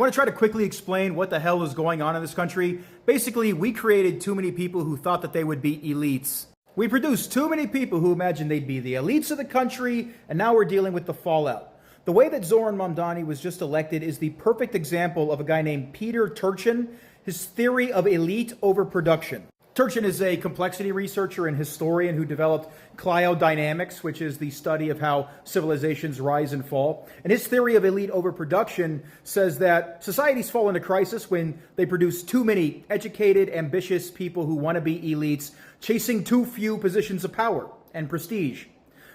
want to try to quickly explain what the hell is going on in this country. Basically, we created too many people who thought that they would be elites. We produced too many people who imagined they'd be the elites of the country, and now we're dealing with the fallout. The way that Zoran Mamdani was just elected is the perfect example of a guy named Peter Turchin, his theory of elite overproduction. Turchin is a complexity researcher and historian who developed cliodynamics, which is the study of how civilizations rise and fall. And his theory of elite overproduction says that societies fall into crisis when they produce too many educated, ambitious people who want to be elites, chasing too few positions of power and prestige.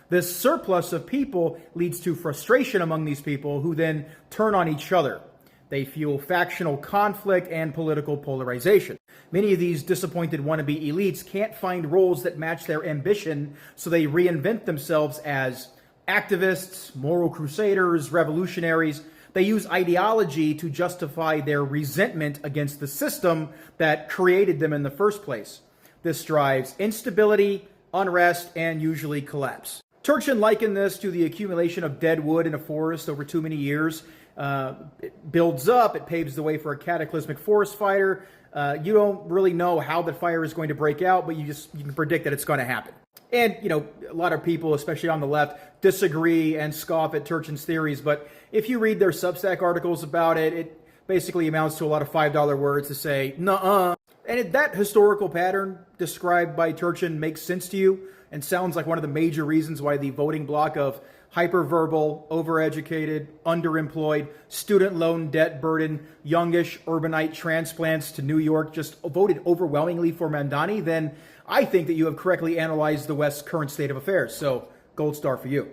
This surplus of people leads to frustration among these people who then turn on each other. They fuel factional conflict and political polarization. Many of these disappointed wannabe elites can't find roles that match their ambition, so they reinvent themselves as activists, moral crusaders, revolutionaries. They use ideology to justify their resentment against the system that created them in the first place. This drives instability, unrest, and usually collapse. Turchin likened this to the accumulation of dead wood in a forest over too many years. It builds up, it paves the way for a cataclysmic forest fire. You don't really know how the fire is going to break out, but you can predict that it's going to happen. And, a lot of people, especially on the left, disagree and scoff at Turchin's theories, but if you read their Substack articles about it, it basically amounts to a lot of $5 words to say, nuh-uh. And that historical pattern described by Turchin makes sense to you and sounds like one of the major reasons why the voting bloc of hyperverbal, overeducated, underemployed, student loan debt burden, youngish urbanite transplants to New York just voted overwhelmingly for Mamdani, then I think that you have correctly analyzed the West's current state of affairs. So, gold star for you.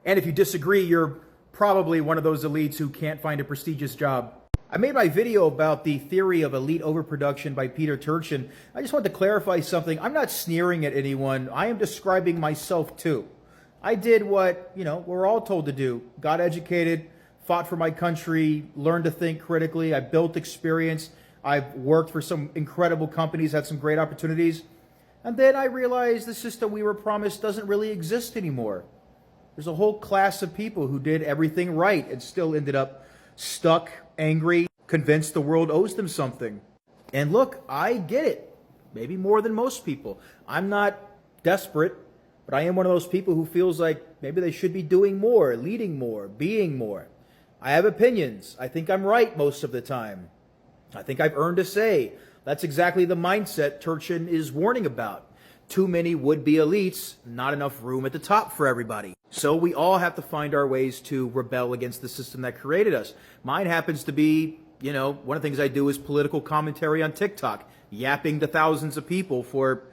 And if you disagree, you're probably one of those elites who can't find a prestigious job. I made my video about the theory of elite overproduction by Peter Turchin. I just want to clarify something. I'm not sneering at anyone. I am describing myself too. I did what, we're all told to do. Got educated, fought for my country, learned to think critically. I built experience. I've worked for some incredible companies, had some great opportunities. And then I realized the system we were promised doesn't really exist anymore. There's a whole class of people who did everything right and still ended up stuck, angry, convinced the world owes them something. And look, I get it. Maybe more than most people. I'm not desperate. But I am one of those people who feels like maybe they should be doing more, leading more, being more. I have opinions. I think I'm right most of the time. I think I've earned a say. That's exactly the mindset Turchin is warning about. Too many would-be elites, not enough room at the top for everybody. So we all have to find our ways to rebel against the system that created us. Mine happens to be, one of the things I do is political commentary on TikTok, yapping to thousands of people for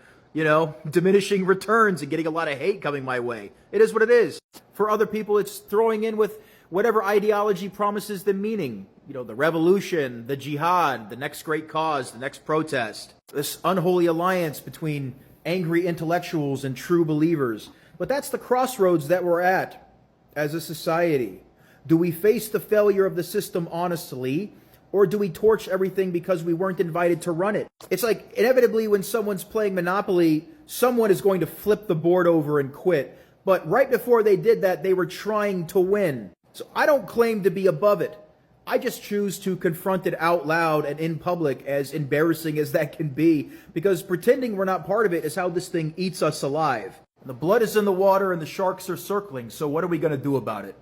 diminishing returns and getting a lot of hate coming my way. It is what it is. For other people, it's throwing in with whatever ideology promises them meaning. The revolution, the jihad, the next great cause, the next protest. This unholy alliance between angry intellectuals and true believers. But that's the crossroads that we're at as a society. Do we face the failure of the system honestly? Or do we torch everything because we weren't invited to run it? It's like inevitably when someone's playing Monopoly, someone is going to flip the board over and quit. But right before they did that, they were trying to win. So I don't claim to be above it. I just choose to confront it out loud and in public, as embarrassing as that can be, because pretending we're not part of it is how this thing eats us alive. The blood is in the water and the sharks are circling, so what are we going to do about it?